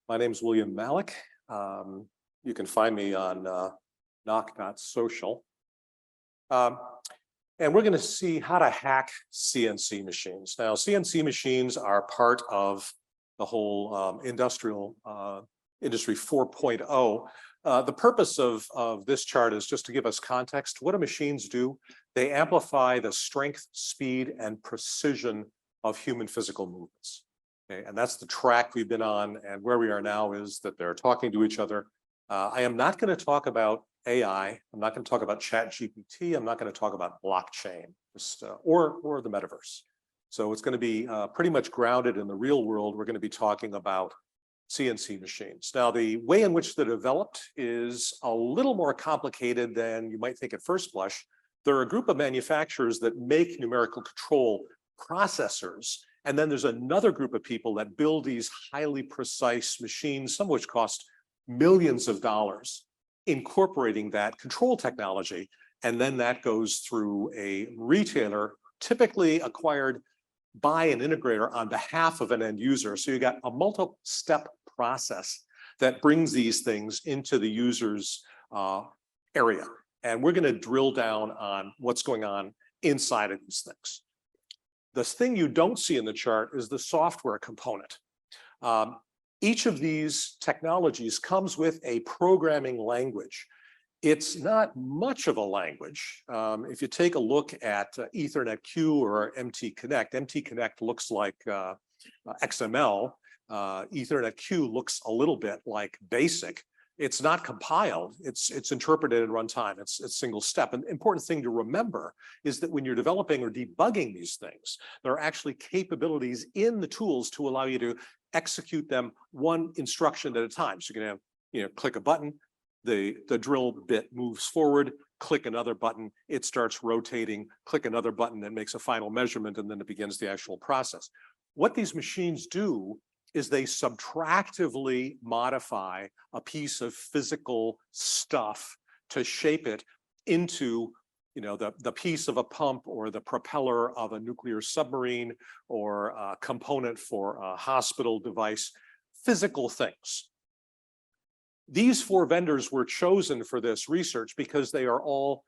My name is William Malik. You can find me on knock.social. And we're going to see how to hack CNC machines. Now, CNC machines are part of the whole industry 4.0. The purpose of this chart is just to give us context. What do machines do? They amplify the strength, speed, and precision of human physical movements. Okay, and that's the track we've been on, and where we are now is that they're talking to each other. I am not going to talk about AI. I'm not going to talk about ChatGPT. I'm not going to talk about blockchain or the metaverse. So it's going to be pretty much grounded in the real world. We're going to be talking about CNC machines. Now, the way in which they're developed is a little more complicated than you might think at first blush. There are a group of manufacturers that make numerical control processors. And then there's another group of people that build these highly precise machines, some of which cost millions of dollars, incorporating that control technology. And then that goes through a retailer, typically acquired by an integrator on behalf of an end user. So you got a multi-step process that brings these things into the user's area. And we're going to drill down on what's going on inside of these things. The thing you don't see in the chart is the software component. Each of these technologies comes with a programming language. It's not much of a language. If you take a look at Ethernet Q or MT Connect looks like XML. Ethernet Q looks a little bit like BASIC. It's not compiled. It's interpreted in runtime. It's single step. An important thing to remember is that when you're developing or debugging these things, there are actually capabilities in the tools to allow you to execute them one instruction at a time. So you're going to click a button, the drill bit moves forward, click another button, it starts rotating, click another button, and makes a final measurement, and then it begins the actual process. What these machines do is they subtractively modify a piece of physical stuff to shape it into the piece of a pump or the propeller of a nuclear submarine or a component for a hospital device, physical things. These four vendors were chosen for this research because they are all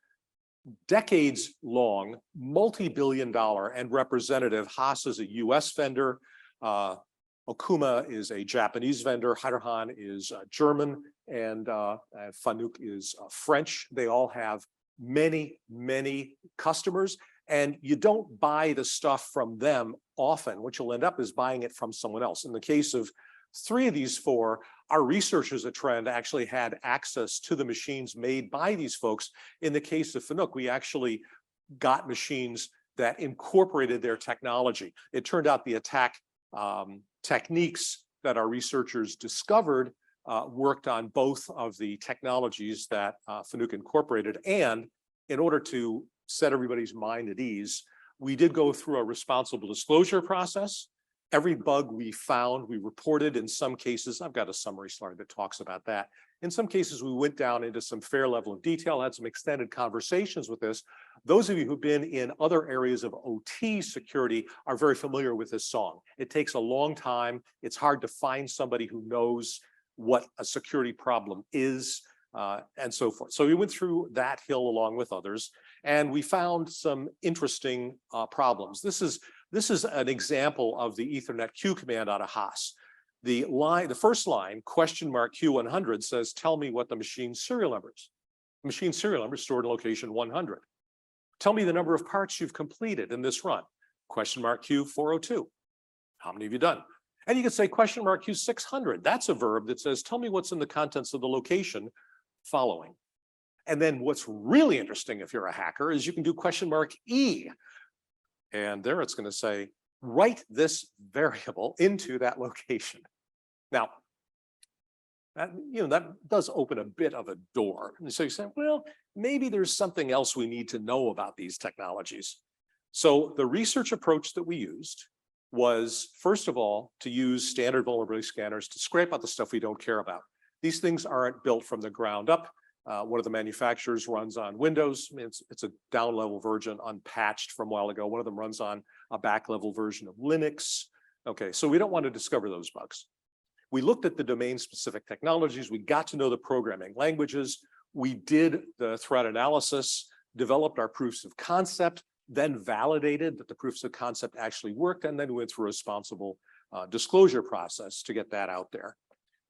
decades long, multi-billion dollar and representative. Haas is a US vendor. Okuma is a Japanese vendor, Heiderhan is German, and Fanuc is French. They all have many, many customers, and you don't buy the stuff from them often. What you'll end up is buying it from someone else. In the case of three of these four, our researchers at Trend actually had access to the machines made by these folks. In the case of Fanuc, we actually got machines that incorporated their technology. It turned out the attack techniques that our researchers discovered worked on both of the technologies that Fanuc incorporated. And in order to set everybody's mind at ease, we did go through a responsible disclosure process. Every bug we found, we reported. In some cases, I've got a summary slide that talks about that. In some cases, we went down into some fair level of detail, had some extended conversations with this. Those of you who've been in other areas of OT security are very familiar with this song. It takes a long time. It's hard to find somebody who knows what a security problem is, and so forth. So we went through that hill along with others, and we found some interesting problems. This is an example of the Ethernet Q command out of Haas. The first line, $Q100, says, tell me what the machine serial number is. The machine serial number is stored in location 100. Tell me the number of parts you've completed in this run. $Q402. How many have you done? And you could say $Q600. That's a verb that says, tell me what's in the contents of the location following. And then what's really interesting if you're a hacker is you can do $E. And there it's going to say, write this variable into that location. Now, that does open a bit of a door. And so you say, well, maybe there's something else we need to know about these technologies. So the research approach that we used was, first of all, to use standard vulnerability scanners to scrape out the stuff we don't care about. These things aren't built from the ground up. One of the manufacturers runs on Windows. It's a down-level version, unpatched from a while ago. One of them runs on a back-level version of Linux. Okay, so we don't want to discover those bugs. We looked at the domain-specific technologies. We got to know the programming languages. We did the threat analysis, developed our proofs of concept, then validated that the proofs of concept actually worked, and then went through a responsible disclosure process to get that out there.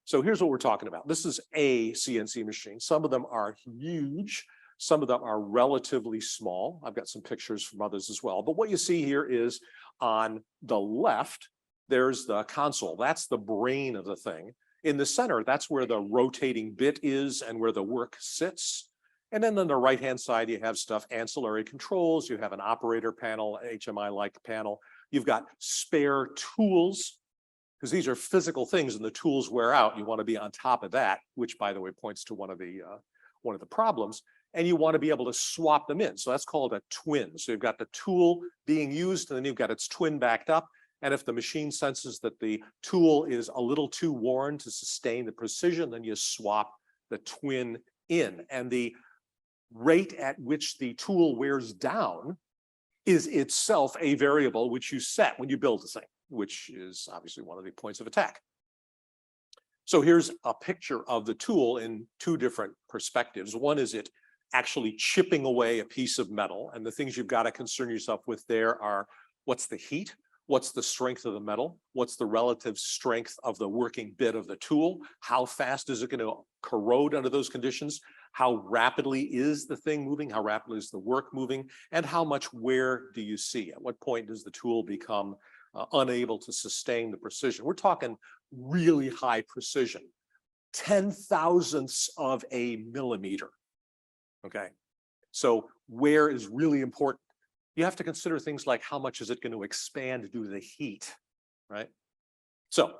So here's what we're talking about. This is a CNC machine. Some of them are huge. Some of them are relatively small. I've got some pictures from others as well. But what you see here is on the left, there's the console. That's the brain of the thing. In the center, that's where the rotating bit is and where the work sits. And then on the right-hand side, you have stuff, ancillary controls. You have an operator panel, HMI-like panel. You've got spare tools, because these are physical things and the tools wear out. You want to be on top of that, which, by the way, points to one of the problems. And you want to be able to swap them in. So that's called a twin. So you've got the tool being used, and then you've got its twin backed up. And if the machine senses that the tool is a little too worn to sustain the precision, then you swap the twin in. And the rate at which the tool wears down is itself a variable which you set when you build the thing, which is obviously one of the points of attack. So here's a picture of the tool in two different perspectives. One is it actually chipping away a piece of metal. And the things you've got to concern yourself with there are, what's the heat? What's the strength of the metal? What's the relative strength of the working bit of the tool? How fast is it going to corrode under those conditions? How rapidly is the thing moving? How rapidly is the work moving? And how much wear do you see? At what point does the tool become unable to sustain the precision? We're talking really high precision, 10,000ths of a millimeter. Okay, so wear is really important. You have to consider things like how much is it going to expand due to the heat, right? So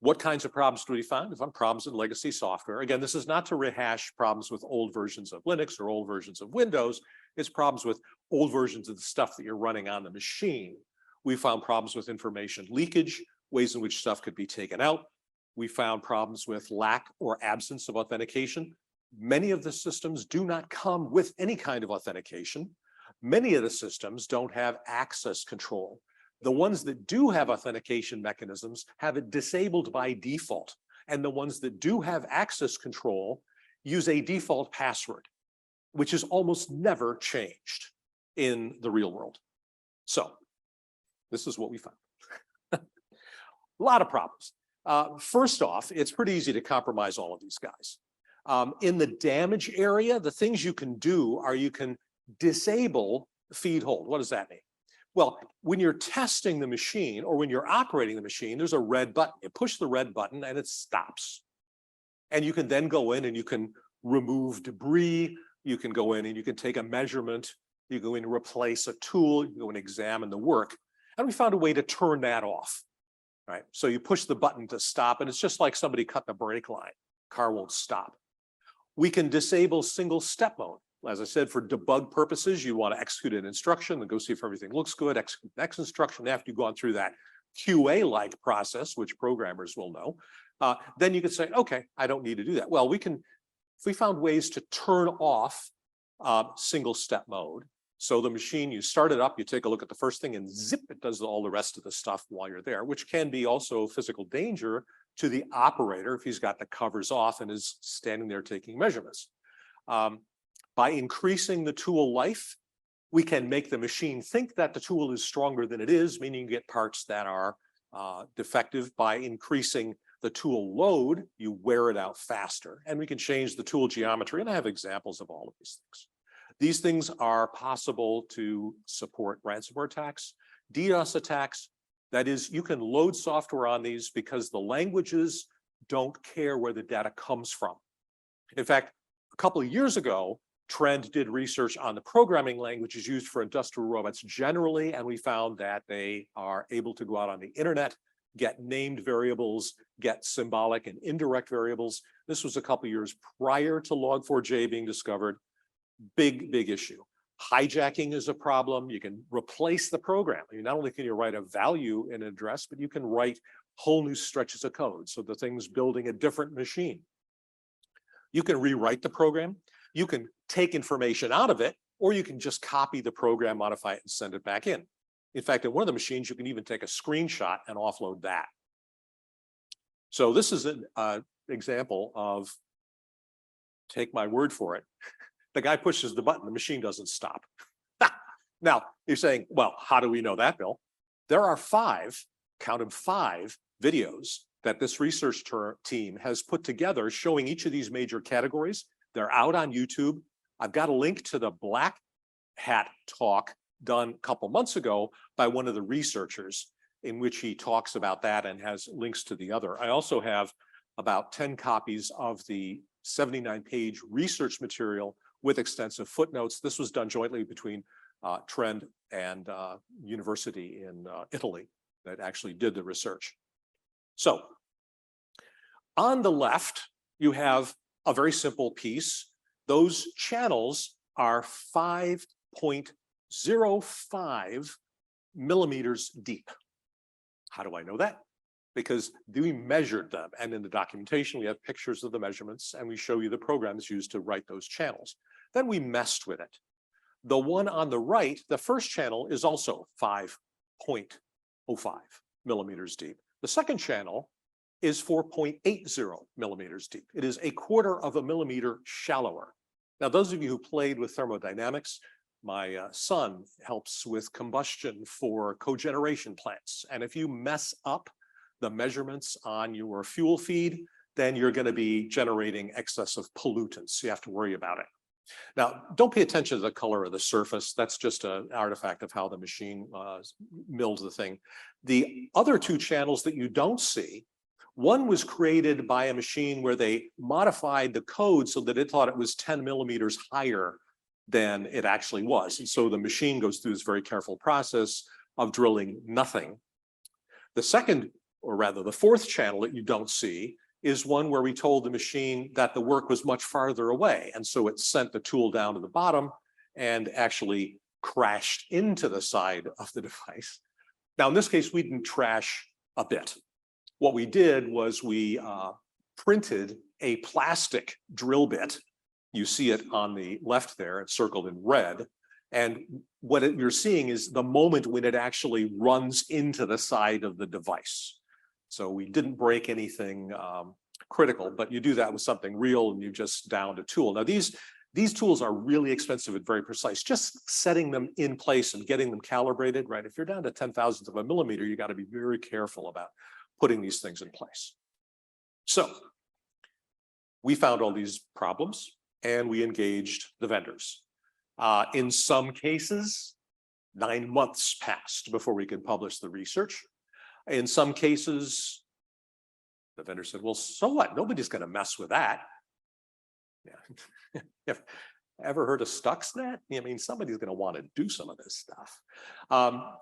what kinds of problems do we find? We find problems in legacy software. Again, this is not to rehash problems with old versions of Linux or old versions of Windows. It's problems with old versions of the stuff that you're running on the machine. We found problems with information leakage, ways in which stuff could be taken out. We found problems with lack or absence of authentication. Many of the systems do not come with any kind of authentication. Many of the systems don't have access control. The ones that do have authentication mechanisms have it disabled by default. And the ones that do have access control use a default password, which is almost never changed in the real world. So this is what we found. A lot of problems. First off, it's pretty easy to compromise all of these guys. In the damage area, the things you can do are you can disable feed hold. What does that mean? Well, when you're testing the machine or when you're operating the machine, there's a red button. You push the red button and it stops. And you can then go in and you can remove debris. You can go in and you can take a measurement. You go in and replace a tool. You go and examine the work. And we found a way to turn that off. Right? So you push the button to stop, and it's just like somebody cut the brake line. Car won't stop. We can disable single step mode. As I said, for debug purposes, you want to execute an instruction and go see if everything looks good, execute the next instruction. After you've gone through that QA-like process, which programmers will know, then you could say, okay, I don't need to do that. Well, we found ways to turn off single step mode. So the machine, you start it up, you take a look at the first thing, and zip, it does all the rest of the stuff while you're there, which can be also physical danger to the operator if he's got the covers off and is standing there taking measurements. By increasing the tool life, we can make the machine think that the tool is stronger than it is, meaning you get parts that are defective. By increasing the tool load, you wear it out faster. And we can change the tool geometry, and I have examples of all of these things. These things are possible to support ransomware attacks, DDoS attacks. That is, you can load software on these because the languages don't care where the data comes from. In fact, a couple of years ago, Trend did research on the programming languages used for industrial robots generally, and we found that they are able to go out on the internet, get named variables, get symbolic and indirect variables. This was a couple of years prior to Log4j being discovered. Big, big issue. Hijacking is a problem. You can replace the program. I mean, not only can you write a value in an address, but you can write whole new stretches of code. So the thing's building a different machine. You can rewrite the program. You can take information out of it, or you can just copy the program, modify it, and send it back in. In fact, in one of the machines, you can even take a screenshot and offload that. So this is an example of, take my word for it, the guy pushes the button, the machine doesn't stop. Now, you're saying, well, how do we know that, Bill? There are 5, count them 5 videos that this research team has put together showing each of these major categories. They're out on YouTube. I've got a link to the Black Hat talk done a couple months ago by one of the researchers in which he talks about that and has links to the other. I also have about 10 copies of the 79-page research material with extensive footnotes. This was done jointly between Trend and University in Italy that actually did the research. So on the left, you have a very simple piece. Those channels are 5.05 millimeters deep. How do I know that? Because we measured them, and in the documentation, we have pictures of the measurements, and we show you the programs used to write those channels. Then we messed with it. The one on the right, the first channel, is also 5.05 millimeters deep. The second channel is 4.80 millimeters deep. It is 1/4 of a millimeter shallower. Now, those of you who played with thermodynamics, my son helps with combustion for cogeneration plants. And if you mess up the measurements on your fuel feed, then you're going to be generating excessive pollutants. You have to worry about it. Now, don't pay attention to the color of the surface. That's just an artifact of how the machine milled the thing. The other 2 channels that you don't see, one was created by a machine where they modified the code so that it thought it was 10 millimeters higher than it actually was. And so the machine goes through this very careful process of drilling nothing. The second, or rather the 4th channel that you don't see, is one where we told the machine that the work was much farther away. And so it sent the tool down to the bottom and actually crashed into the side of the device. Now, in this case, we didn't trash a bit. What we did was we printed a plastic drill bit. You see it on the left there, it's circled in red. And what you're seeing is the moment when it actually runs into the side of the device. So we didn't break anything critical, but you do that with something real and you just downed a tool. Now these tools are really expensive and very precise. Just setting them in place and getting them calibrated, right? If you're down to 10,000ths of a millimeter, you got to be very careful about putting these things in place. So we found all these problems and we engaged the vendors. In some cases, 9 months passed before we could publish the research. In some cases, the vendor said, well, so what? Nobody's going to mess with that. Yeah. Ever heard of Stuxnet? I mean, somebody's going to want to do some of this stuff.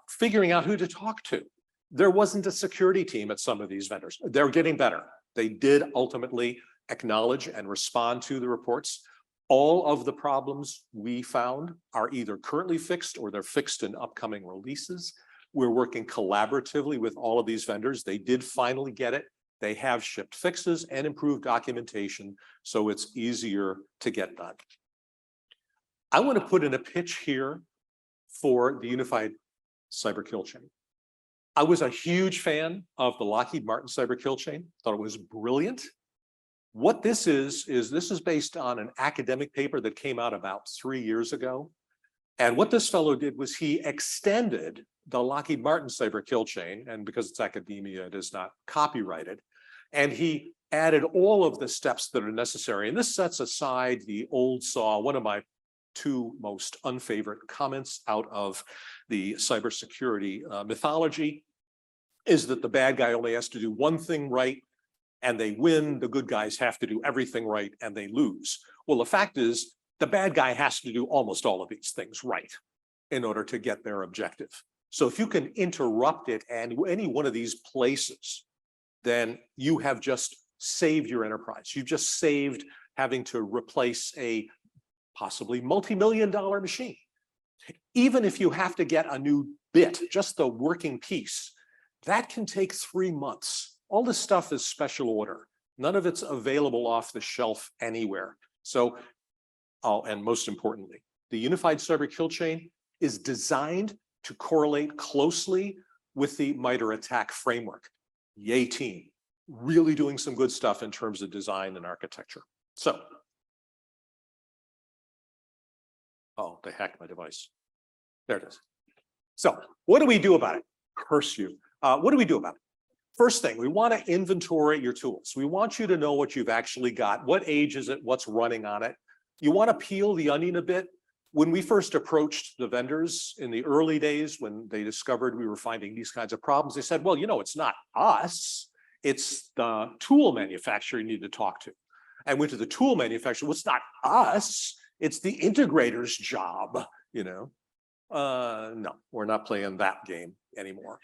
Figuring out who to talk to. There wasn't a security team at some of these vendors. They're getting better. They did ultimately acknowledge and respond to the reports. All of the problems we found are either currently fixed or they're fixed in upcoming releases. We're working collaboratively with all of these vendors. They did finally get it. They have shipped fixes and improved documentation, so it's easier to get done. I want to put in a pitch here for the Unified Cyber Kill Chain. I was a huge fan of the Lockheed Martin Cyber Kill Chain, thought it was brilliant. What this is based on an academic paper that came out about 3 years ago. And what this fellow did was he extended the Lockheed Martin Cyber Kill Chain, and because it's academia, it is not copyrighted. And he added all of the steps that are necessary. And this sets aside the old saw, one of my 2 most unfavorite comments out of the cybersecurity mythology is that the bad guy only has to do one thing right and they win. The good guys have to do everything right and they lose. Well, the fact is the bad guy has to do almost all of these things right in order to get their objective. So if you can interrupt it and any one of these places, then you have just saved your enterprise. You've just saved having to replace a possibly multi-million-dollar machine. Even if you have to get a new bit, just the working piece, that can take 3 months. All this stuff is special order. None of it's available off the shelf anywhere. So, and most importantly, the Unified Cyber Kill Chain is designed to correlate closely with the MITRE ATT&CK framework. Yay, team. really doing some good stuff in terms of design and architecture. So, oh, they hacked my device. There it is. So what do we do about it? Curse you. What do we do about it? First thing, we want to inventory your tools. We want you to know what you've actually got. What age is it? What's running on it? You want to peel the onion a bit. When we first approached the vendors in the early days, when they discovered we were finding these kinds of problems, they said, well, you know, it's not us. It's the tool manufacturer you need to talk to. I went to the tool manufacturer. Well, it's not us. It's the integrator's job, you know. No, we're not playing that game anymore.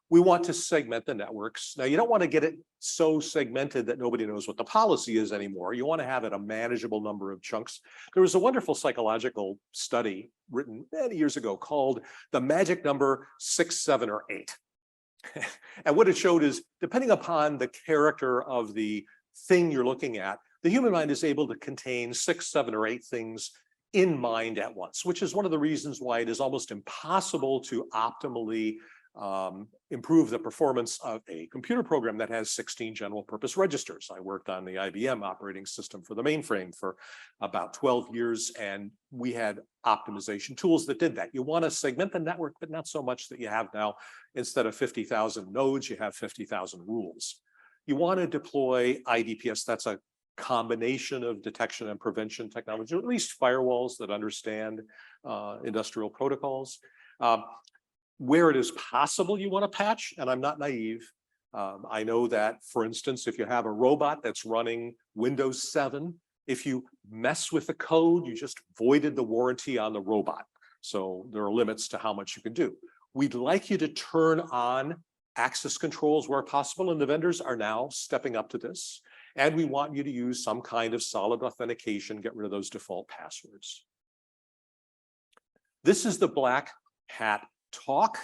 We want to segment the networks. Now, you don't want to get it so segmented that nobody knows what the policy is anymore. You want to have it a manageable number of chunks. There was a wonderful psychological study written many years ago called the magic number 6, 7, or 8. And what it showed is, depending upon the character of the thing you're looking at, the human mind is able to contain 6, 7, or 8 things in mind at once, which is one of the reasons why it is almost impossible to optimally improve the performance of a computer program that has 16 general purpose registers. I worked on the IBM operating system for the mainframe for about 12 years, and we had optimization tools that did that. You want to segment the network, but not so much that you have now, instead of 50,000 nodes, you have 50,000 rules. You want to deploy IDPS. That's a combination of detection and prevention technology, or at least firewalls that understand industrial protocols. Where it is possible, you want to patch, and I'm not naive. I know that, for instance, if you have a robot that's running Windows 7, if you mess with the code, you just voided the warranty on the robot. So there are limits to how much you can do. We'd like you to turn on access controls where possible, and the vendors are now stepping up to this. And we want you to use some kind of solid authentication, get rid of those default passwords. This is the black hat talk.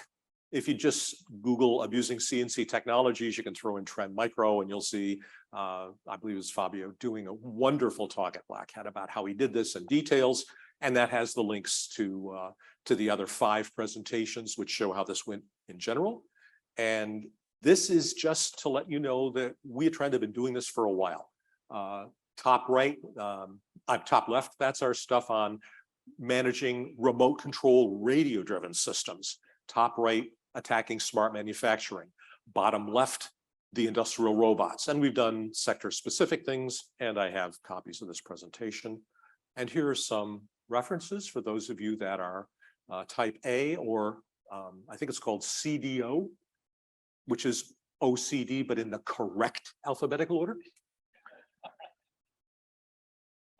If you just Google abusing CNC technologies, you can throw in TrendMicro and you'll see, I believe it was Fabio doing a wonderful talk at Black Hat about how he did this in details. And that has the links to the other 5 presentations, which show how this went in general. And this is just to let you know that we at Trend have been doing this for a while. Top right, top left, that's our stuff on managing remote control radio-driven systems. Top right, attacking smart manufacturing. Bottom left, the industrial robots. And we've done sector-specific things, and I have copies of this presentation. And here are some references for those of you that are type A, or I think it's called CDO, which is OCD, but in the correct alphabetical order.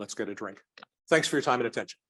Let's get a drink. Thanks for your time and attention.